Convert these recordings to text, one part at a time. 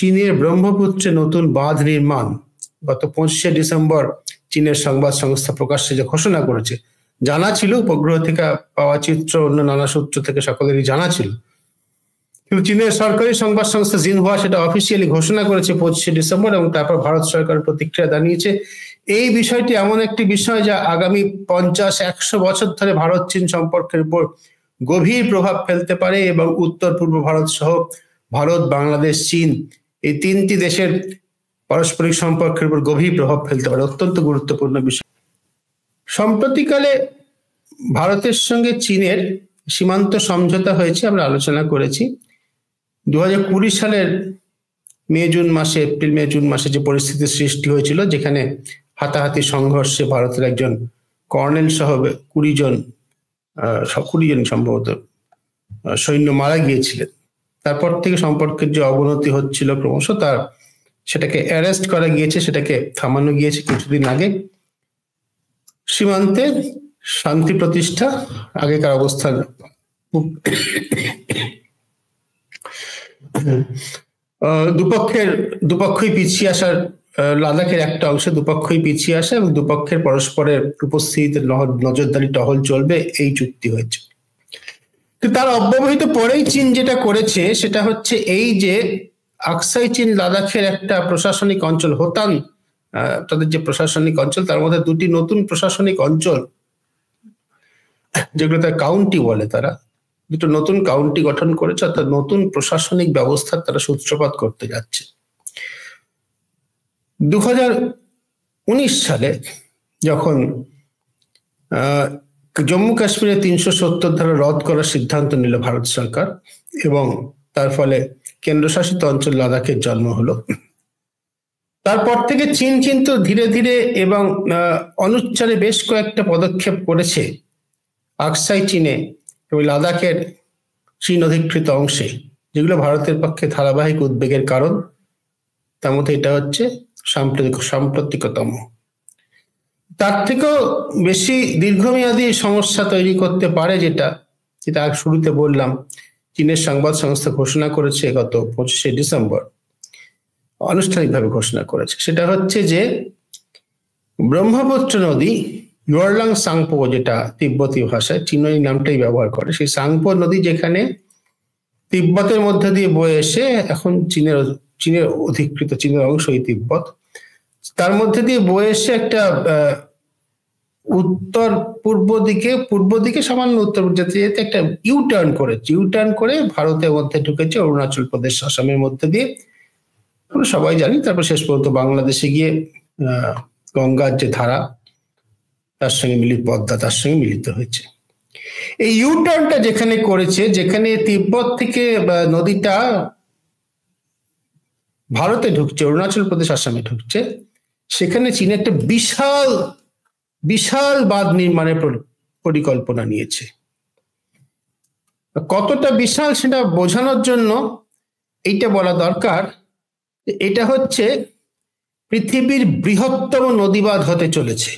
চীনের ব্রহ্মপুত্রে নতুন বাঁধ নির্মাণ গত 25শে ডিসেম্বর চীনের সংবাদ সংস্থা প্রকাশ্যে যে ঘোষণা করেছে, জানা ছিল, উপগ্রহ থেকে পাওয়া চিত্র অন্য নানা সূত্র থেকে সকলেরই জানা ছিল, কিন্তু চীনের সরকারি সংবাদ সংস্থা জিনহুয়া সেটা অফিসিয়ালি ঘোষণা করেছে 25শে ডিসেম্বর, এবং তারপর ভারত সরকার প্রতিক্রিয়া জানিয়েছে এই বিষয়টি এমন একটি বিষয় যা আগামী 50-100 বছর ধরে ভারত চীন সম্পর্কের উপর গভীর প্রভাব ফেলতে পারে এবং উত্তর পূর্ব ভারত সহ ভারত, বাংলাদেশ, চীন এই তিনটি দেশের পারস্পরিক সম্পর্কের উপর গভীর প্রভাব ফেলতে পারে। অত্যন্ত গুরুত্বপূর্ণ বিষয়। সম্প্রতিকালে ভারতের সঙ্গে চীনের সীমান্ত সমঝোতা হয়েছে, আমরা আলোচনা করেছি। 2020 সালের এপ্রিল মে জুন মাসে যে পরিস্থিতির সৃষ্টি হয়েছিল, যেখানে হাতাহাতি সংঘর্ষে ভারতের একজন কর্নেল সহ 20 জন সম্ভবত সৈন্য মারা গিয়েছিলেন। তারপর থেকে সম্পর্কের যে অবনতি হচ্ছিল ক্রমশ, সেটাকে অ্যারেস্ট করা গিয়েছে, সেটাকে থামানো গিয়েছে কিছুদিন আগে। সীমান্তে শান্তি প্রতিষ্ঠা, আগেকার অবস্থান দুপক্ষই পিছিয়ে আসার, লাদাখের একটা অংশে দুপক্ষই পিছিয়ে আসে এবং দুপক্ষের পরস্পরের উপস্থিতিতে নজরদারি টহল চলবে, এই চুক্তি হয়েছে। তার অব্যবহিত পরেই চীন যেটা করেছে সেটা হচ্ছে এই যে আকসাই চীন লাদাখের একটা প্রশাসনিক অঞ্চল, হোতান তাদের যে প্রশাসনিক অঞ্চল, তার মধ্যে দুটি নতুন প্রশাসনিক অঞ্চল, যেগুলো তার কাউন্টি বলে, তারা দুটো নতুন কাউন্টি গঠন করেছে, অর্থাৎ নতুন প্রশাসনিক ব্যবস্থার তারা সূত্রপাত করতে যাচ্ছে। 2019 সালে যখন জম্মু কাশ্মীরে 370 ধারা রদ করার সিদ্ধান্ত নিল ভারত সরকার এবং তার ফলে কেন্দ্রশাসিত অঞ্চল লাদাখের জন্ম হলো, তারপর থেকে চীন কিন্তু ধীরে ধীরে এবং অনুচ্চারে বেশ কয়েকটা পদক্ষেপ করেছে আকসাই চীনে এবং লাদাখের চীন অধিকৃত অংশে, যেগুলো ভারতের পক্ষে ধারাবাহিক উদ্বেগের কারণ। তার মধ্যে এটা হচ্ছে সাম্প্রতিকতম। তার থেকেও বেশি দীর্ঘমেয়াদী সমস্যা তৈরি করতে পারে, যেটা শুরুতে বললাম, চীনের সংবাদ সংস্থা ঘোষণা করেছে গত 25শে ডিসেম্বর, আনুষ্ঠানিকভাবে ঘোষণা করেছে। সেটা হচ্ছে যে ব্রহ্মপুত্র নদী, ইয়োরলাং সাংপো, যেটা তিব্বতী ভাষায় চীন এই নামটাই ব্যবহার করে, সেই সাংপো নদী যেখানে তিব্বতের মধ্যে দিয়ে বয়ে এসে এখন চীনের অধিকৃত, চীনের অংশ এই তিব্বত, তার মধ্যে দিয়ে বয়ে এসে একটা উত্তর পূর্ব দিকে সামান্য উত্তর যেতে যেতে একটা ইউটার্ন করে ভারতের মধ্যে ঢুকেছে, অরুণাচল প্রদেশ, আসামের মধ্যে দিয়ে, আমরা সবাই জানি। তারপর শেষ পর্যন্ত বাংলাদেশে গিয়ে গঙ্গার যে ধারা তার সঙ্গে পদ্মা তার সঙ্গে মিলিত হয়েছে। এই ইউটার্নটা যেখানে করেছে, যেখানে তিব্বত থেকে নদীটা ভারতে ঢুকছে, অরুণাচল প্রদেশ, আসামে ঢুকছে, সেখানে চীন একটা বিশাল বাঁধ নির্মাণের পরিকল্পনা নিয়েছে। কতটা বিশাল সেটা বোঝানোর জন্য এইটা বলা দরকার, এটা হচ্ছে পৃথিবীর বৃহত্তম নদীবাঁধ হতে চলেছে।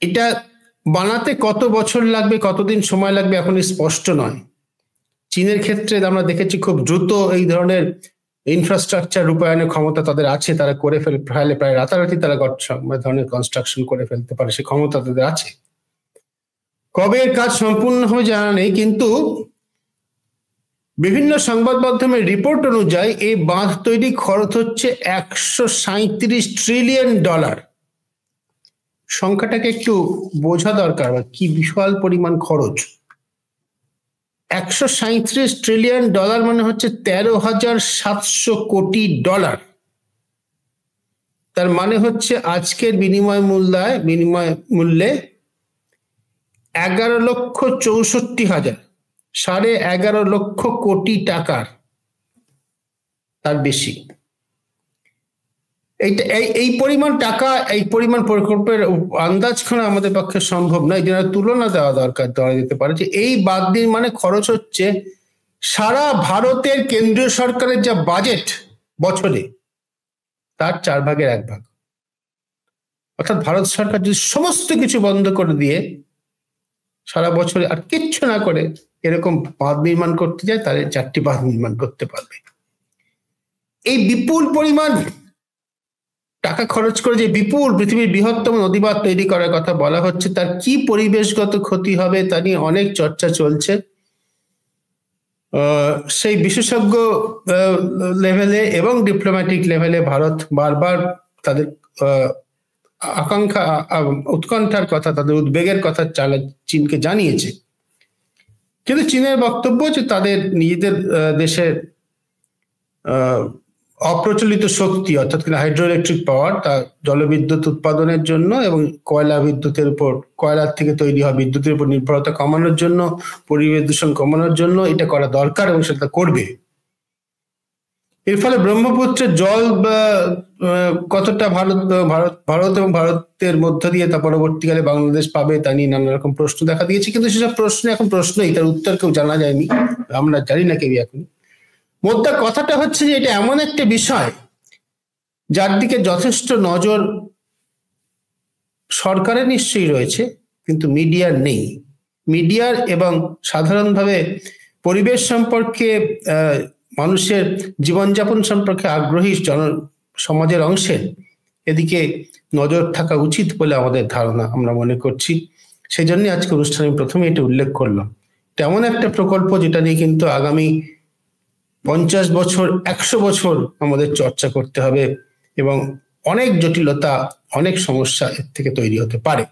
এটা বানাতে কত বছর লাগবে, কতদিন সময় লাগবে এখনই স্পষ্ট নয়। চীনের ক্ষেত্রে আমরা দেখেছি খুব দ্রুত এই ধরনের ইনফ্রাস্ট্রাকচার রূপায়ণের ক্ষমতা তাদের আছে, তারা করে ফেলে প্রায় রাতারাতি তারা ধরনের কনস্ট্রাকশন করে ফেলতে পারে, সে ক্ষমতা তাদের আছে। কবে এর কাজ সম্পূর্ণ হবে জানা নেই, কিন্তু বিভিন্ন সংবাদ মাধ্যমের রিপোর্ট অনুযায়ী এই বাঁধ তৈরি খরচ হচ্ছে $137 ট্রিলিয়ন। সংখ্যাটাকে একটু বোঝা দরকার, কি বিশাল পরিমাণ খরচ। $137 ট্রিলিয়ন মানে হচ্ছে $13,700 কোটি। তার মানে হচ্ছে আজকের বিনিময় মূল্যে 11,64,000, 11.5 লক্ষ কোটি টাকার, তার বেশি। এই পরিমাণ টাকা, এই পরিমাণ প্রকল্পের আন্দাজ করা আমাদের পক্ষে সম্ভব নয়, যেটা তুলনা দেওয়া যেতে পারে যে এই বাঁধ নির্মাণে খরচ হচ্ছে সারা ভারতের কেন্দ্রীয় সরকারের যা বাজেট বছরে, তার 1/4 অর্থাৎ ভারত সরকার যদি সমস্ত কিছু বন্ধ করে দিয়ে সারা বছর আর কিচ্ছু না করে এরকম বাঁধ নির্মাণ করতে যায়, তাহলে 4টি বাঁধ নির্মাণ করতে পারবে। এই বিপুল পরিমাণ টাকা খরচ করে যে বিপুল পৃথিবীর বৃহত্তম নদীবাঁধ তৈরি করার কথা বলা হচ্ছে, তার কি পরিবেশগত ক্ষতি হবে তা নিয়ে অনেক চর্চা চলছে। সেই বিশেষজ্ঞ লেভেলে এবং ডিপ্লোম্যাটিক লেভেলে ভারত বারবার তাদের আকাঙ্ক্ষা, উৎকণ্ঠার কথা, তাদের উদ্বেগের কথা চীনকে জানিয়েছে। কিন্তু চীনের বক্তব্য যে তাদের নিজেদের দেশের অপ্রচলিত শক্তি অর্থাৎ হাইড্রো ইলেকট্রিক পাওয়ার, তা জলবিদ্যুৎ উৎপাদনের জন্য এবং কয়লা বিদ্যুতের উপর, কয়লার থেকে তৈরি হওয়া বিদ্যুতের উপর নির্ভরতা কমানোর জন্য, পরিবেশ দূষণ কমানোর জন্য এটা করা দরকার এবং সেটা করবে। এর ফলে ব্রহ্মপুত্রের জল কতটা ভারত এবং ভারতের মধ্য দিয়ে তা পরবর্তীকালে বাংলাদেশ পাবে তা নিয়ে নানা রকম প্রশ্ন দেখা দিয়েছে। কিন্তু সেসব প্রশ্ন এখন প্রশ্নই, তার উত্তর কেউ জানা যায়নি, আমরা জানি না কেউ এখন। মোদ্দা কথাটা হচ্ছে যে এটা এমন একটা বিষয় যার দিকে যথেষ্ট নজর সরকারের নিশ্চয়ই রয়েছে, কিন্তু মিডিয়ার নেই। মিডিয়ার এবং সাধারণভাবে পরিবেশ সম্পর্কে, মানুষের জীবনযাপন সম্পর্কে আগ্রহী সমাজের অংশের এদিকে নজর থাকা উচিত বলে আমাদের ধারণা, আমরা মনে করছি। সেই জন্য আজকে অনুষ্ঠানে প্রথমে এটা উল্লেখ করলাম। তেমন একটা প্রকল্প যেটা নিয়ে কিন্তু আগামী 50 বছর 100 বছর আমাদের চর্চা করতে হবে এবং অনেক জটিলতা, অনেক সমস্যা এর থেকে তৈরি হতে পারে।